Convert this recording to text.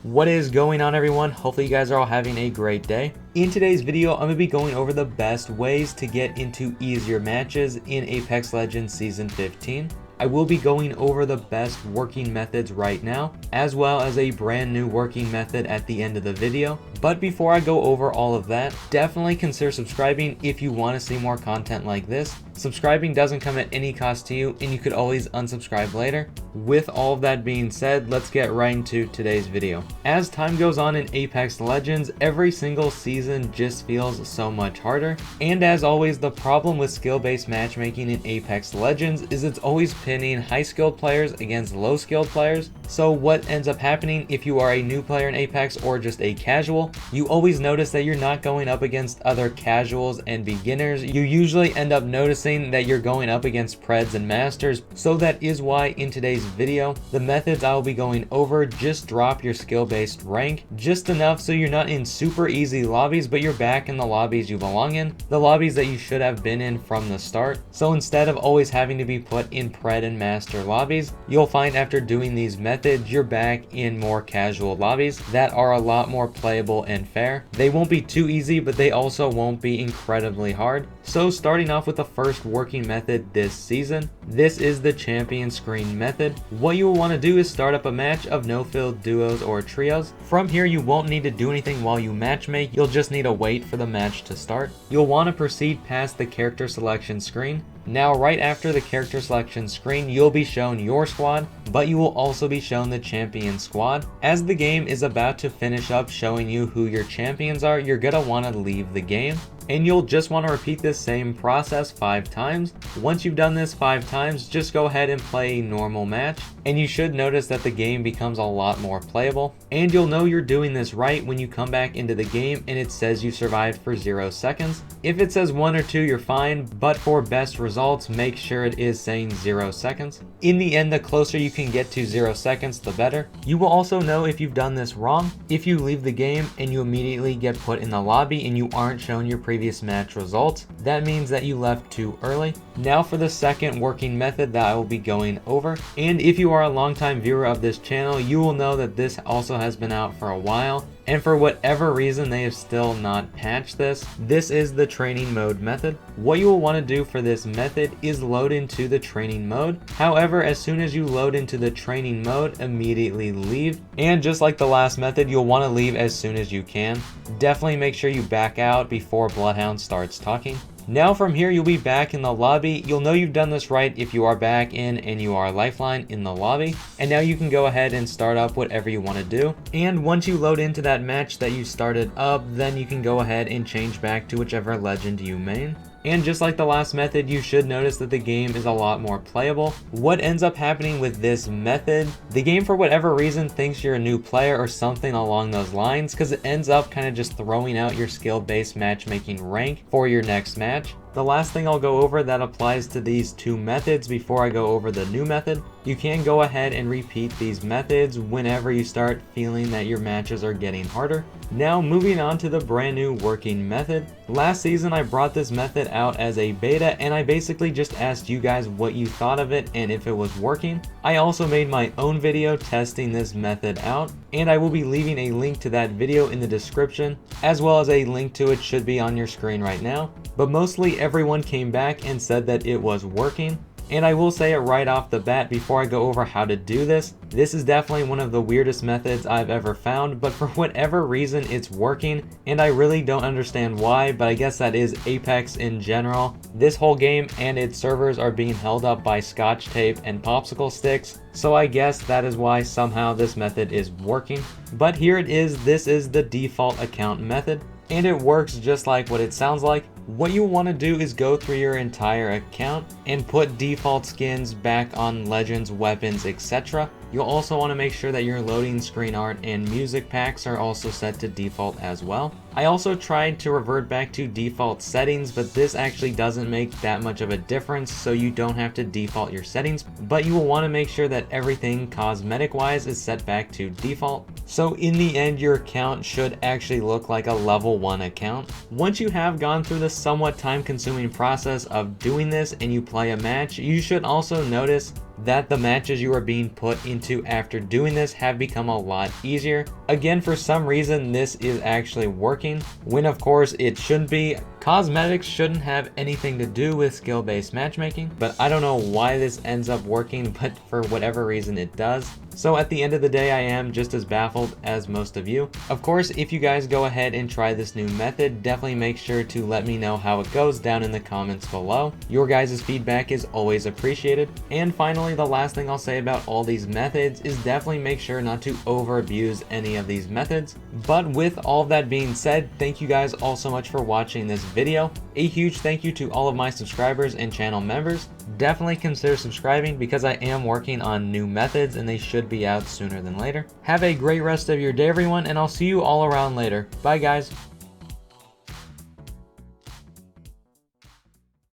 What is going on, everyone? Hopefully you guys are all having a great day. In today's video, I'm going to be going over the best ways to get into easier matches in Apex Legends Season 15. I will be going over the best working methods right now, as well as a brand new working method at the end of the video. But before I go over all of that, definitely consider subscribing if you want to see more content like this. Subscribing doesn't come at any cost to you, and you could always unsubscribe later. With all of that being said, let's get right into today's video. As time goes on in Apex Legends, every single season just feels so much harder. And as always, the problem with skill-based matchmaking in Apex Legends is it's always pinning high-skilled players against low-skilled players. So what ends up happening if you are a new player in Apex or just a casual, you always notice that you're not going up against other casuals and beginners. You usually end up noticing that you're going up against Preds and Masters. So that is why in today's video, the methods I will be going over just drop your skill-based rank just enough so you're not in super easy lobbies, but you're back in the lobbies you belong in, the lobbies that you should have been in from the start. So instead of always having to be put in Pred and Master lobbies, you'll find after doing these methods, you're back in more casual lobbies that are a lot more playable and fair. They won't be too easy, but they also won't be incredibly hard. So starting off with the first working method this season, this is the champion screen method. What you will want to do is start up a match of no-fill duos or trios. From here, you won't need to do anything while you matchmake. You'll just need to wait for the match to start. You'll want to proceed past the character selection screen. Now, right after the character selection screen, you'll be shown your squad, but you will also be shown the champion squad. As the game is about to finish up showing you who your champions are, you're gonna want to leave the game. And you'll just want to repeat this same process 5 times. Once you've done this 5 times, just go ahead and play a normal match. And you should notice that the game becomes a lot more playable. And you'll know you're doing this right when you come back into the game and it says you survived for 0 seconds. If it says 1 or 2, you're fine, but for best results, make sure it is saying 0 seconds. In the end, the closer you can get to 0 seconds, the better. You will also know if you've done this wrong if you leave the game and you immediately get put in the lobby and you aren't shown your previous match results. That means that you left too early. Now for the second working method that I will be going over. And if you are a longtime viewer of this channel, you will know that this also has been out for a while. And for whatever reason, they have still not patched this. This is the training mode method. What you will want to do for this method is load into the training mode. However, as soon as you load into the training mode, immediately leave. And just like the last method, you'll want to leave as soon as you can. Definitely make sure you back out before Bloodhound starts talking. Now from here, you'll be back in the lobby. You'll know you've done this right if you are back in and you are Lifeline in the lobby. And now you can go ahead and start up whatever you want to do. And once you load into that match that you started up, then you can go ahead and change back to whichever legend you main. And just like the last method, you should notice that the game is a lot more playable. What ends up happening with this method, the game for whatever reason thinks you're a new player or something along those lines, because it ends up kind of just throwing out your skill-based matchmaking rank for your next match. The last thing I'll go over that applies to these 2 methods before I go over the new method, you can go ahead and repeat these methods whenever you start feeling that your matches are getting harder. Now moving on to the brand new working method. Last season I brought this method out as a beta and I basically just asked you guys what you thought of it and if it was working. I also made my own video testing this method out, and I will be leaving a link to that video in the description, as well as a link to it should be on your screen right now. But mostly everyone came back and said that it was working. And I will say it right off the bat before I go over how to do this. This is definitely one of the weirdest methods I've ever found, but for whatever reason it's working, and I really don't understand why, but I guess that is Apex in general. This whole game and its servers are being held up by scotch tape and popsicle sticks, so I guess that is why somehow this method is working. But here it is, this is the default account method. And it works just like what it sounds like. What you want to do is go through your entire account and put default skins back on legends, weapons, etc. You'll also want to make sure that your loading screen art and music packs are also set to default as well. I also tried to revert back to default settings, but this actually doesn't make that much of a difference, so you don't have to default your settings, but you will want to make sure that everything cosmetic wise is set back to default. So in the end, your account should actually look like a level 1 account. Once you have gone through the somewhat time consuming process of doing this and you play a match, you should also notice that the matches you are being put into after doing this have become a lot easier. Again, for some reason, this is actually working, when of course it shouldn't be. Cosmetics shouldn't have anything to do with skill-based matchmaking, but I don't know why this ends up working, but for whatever reason it does. So at the end of the day, I am just as baffled as most of you. Of course, if you guys go ahead and try this new method, definitely make sure to let me know how it goes down in the comments below. Your guys' feedback is always appreciated. And finally, the last thing I'll say about all these methods is definitely make sure not to over abuse any of these methods. But with all that being said, thank you guys all so much for watching this video. A huge thank you to all of my subscribers and channel members. Definitely consider subscribing because I am working on new methods and they should be out sooner than later. Have a great rest of your day, everyone, and I'll see you all around later. Bye, guys.